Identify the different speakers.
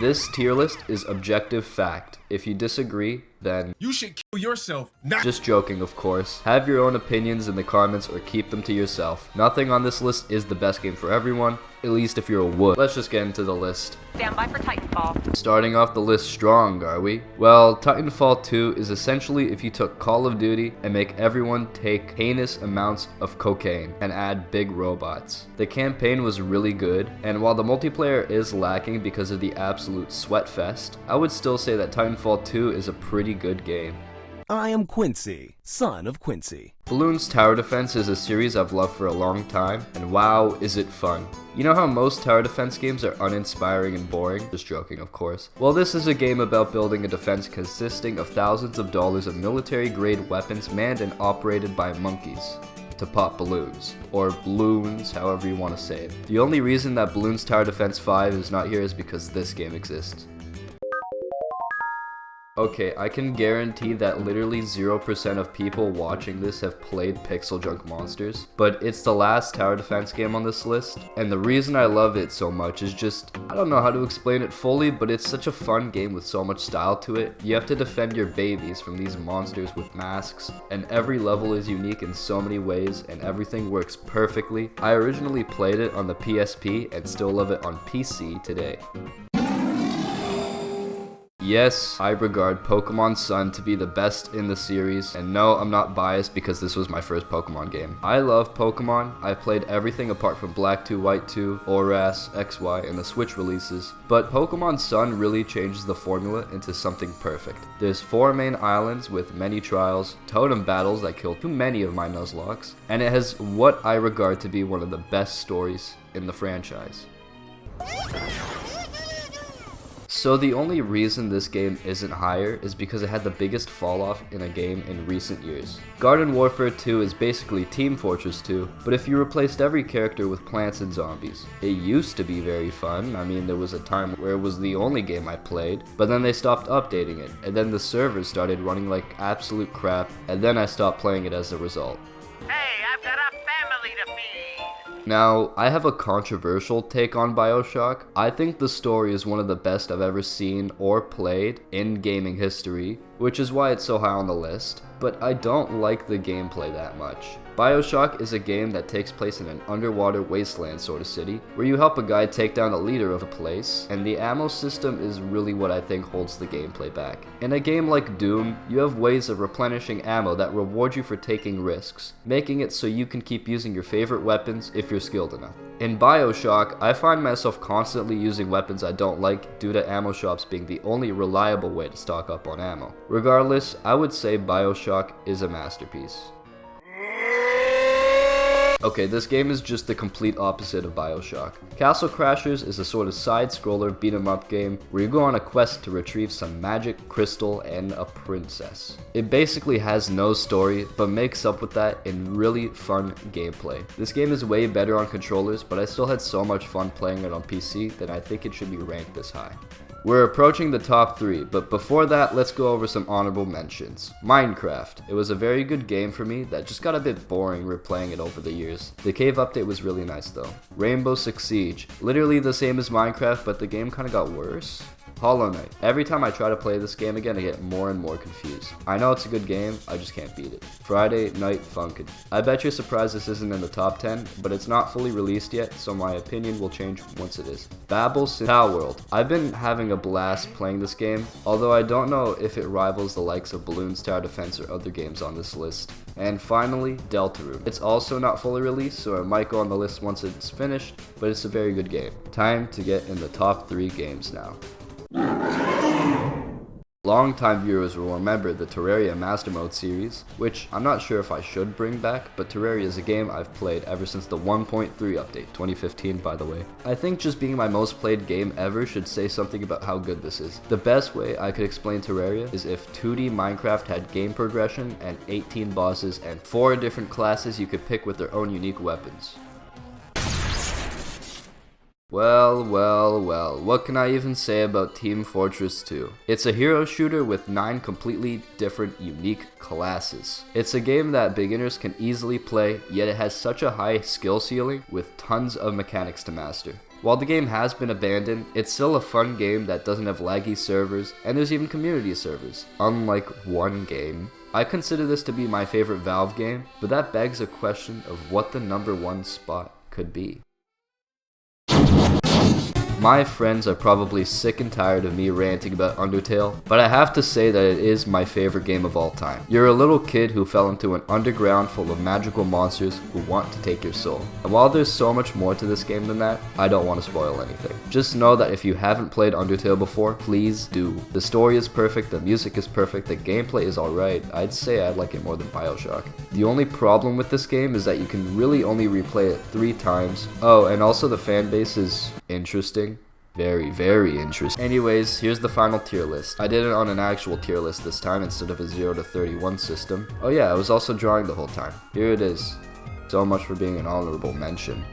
Speaker 1: This tier list is objective fact. If you disagree, then
Speaker 2: you should kill yourself now.
Speaker 1: Just joking, of course. Have your own opinions in the comments or keep them to yourself. Nothing on this list is the best game for everyone, at least if you're a wood. Let's just get into the list.
Speaker 3: Stand by for Titanfall.
Speaker 1: Starting off the list strong, are we? Well, Titanfall 2 is essentially if you took Call of Duty and make everyone take heinous amounts of cocaine and add big robots. The campaign was really good, and while the multiplayer is lacking because of the absolute sweat fest, I would still say that Titanfall 2 is a pretty good game.
Speaker 4: I am Quincy, son of Quincy.
Speaker 1: Bloons Tower Defense is a series I've loved for a long time, and wow, is it fun. You know how most tower defense games are uninspiring and boring? Just joking, of course. Well, this is a game about building a defense consisting of thousands of dollars of military-grade weapons manned and operated by monkeys to pop balloons, or balloons, however you want to say it. The only reason that Bloons Tower Defense 5 is not here is because this game exists. Okay, I can guarantee that literally 0% of people watching this have played Pixel Junk Monsters, but it's the last tower defense game on this list, and the reason I love it so much is just, I don't know how to explain it fully, but it's such a fun game with so much style to it. You have to defend your babies from these monsters with masks, and every level is unique in so many ways, and everything works perfectly. I originally played it on the PSP and still love it on PC today. Yes, I regard Pokemon Sun to be the best in the series, and no, I'm not biased because this was my first Pokemon game. I love Pokemon. I've played everything apart from Black 2, White 2, ORAS, XY, and the Switch releases, but Pokemon Sun really changes the formula into something perfect. There's 4 main islands with many trials, totem battles that kill too many of my Nuzlocks, and it has what I regard to be one of the best stories in the franchise. So the only reason this game isn't higher is because it had the biggest fall off in a game in recent years. Garden Warfare 2 is basically Team Fortress 2, but if you replaced every character with plants and zombies. It used to be very fun. I mean, there was a time where it was the only game I played, but then they stopped updating it, and then the servers started running like absolute crap, and then I stopped playing it as a result.
Speaker 3: Hey, I've got a family to feed.
Speaker 1: Now, I have a controversial take on BioShock. I think the story is one of the best I've ever seen or played in gaming history, which is why it's so high on the list, but I don't like the gameplay that much. BioShock is a game that takes place in an underwater wasteland sort of city, where you help a guy take down the leader of a place, and the ammo system is really what I think holds the gameplay back. In a game like Doom, you have ways of replenishing ammo that reward you for taking risks, making it so you can keep using your favorite weapons if you're skilled enough. In BioShock, I find myself constantly using weapons I don't like due to ammo shops being the only reliable way to stock up on ammo. Regardless, I would say BioShock is a masterpiece. Okay, this game is just the complete opposite of BioShock. Castle Crashers is a sort of side-scroller beat-em-up game where you go on a quest to retrieve some magic crystal and a princess. It basically has no story, but makes up with that in really fun gameplay. This game is way better on controllers, but I still had so much fun playing it on PC that I think it should be ranked this high. We're approaching the top 3, but before that, let's go over some honorable mentions. Minecraft. It was a very good game for me that just got a bit boring replaying it over the years. The cave update was really nice though. Rainbow Six Siege. Literally the same as Minecraft, but the game kinda got worse. Hollow Knight. Every time I try to play this game again, I get more and more confused. I know it's a good game, I just can't beat it. Friday Night Funkin'. I bet you're surprised this isn't in the top 10, but it's not fully released yet, so my opinion will change once it is. Babel Tower World. I've been having a blast playing this game, although I don't know if it rivals the likes of Bloons Tower Defense or other games on this list. And finally, Deltarune. It's also not fully released, so it might go on the list once it's finished, but it's a very good game. Time to get in the top 3 games now. Longtime viewers will remember the Terraria Master Mode series, which I'm not sure if I should bring back, but Terraria is a game I've played ever since the 1.3 update, 2015 by the way. I think just being my most played game ever should say something about how good this is. The best way I could explain Terraria is if 2D Minecraft had game progression and 18 bosses and 4 different classes you could pick with their own unique weapons. Well, what can I even say about Team Fortress 2? It's a hero shooter with 9 completely different, unique classes. It's a game that beginners can easily play, yet it has such a high skill ceiling with tons of mechanics to master. While the game has been abandoned, it's still a fun game that doesn't have laggy servers, and there's even community servers, unlike one game. I consider this to be my favorite Valve game, but that begs a question of what the #1 spot could be. My friends are probably sick and tired of me ranting about Undertale, but I have to say that it is my favorite game of all time. You're a little kid who fell into an underground full of magical monsters who want to take your soul. And while there's so much more to this game than that, I don't want to spoil anything. Just know that if you haven't played Undertale before, please do. The story is perfect, the music is perfect, the gameplay is alright. I'd say I like it more than BioShock. The only problem with this game is that you can really only replay it 3 times. Oh, and also the fan base is interesting. Very, very interesting. Anyways, here's the final tier list. I did it on an actual tier list this time instead of a 0 to 31 system. Oh yeah, I was also drawing the whole time. Here it is. So much for being an honorable mention.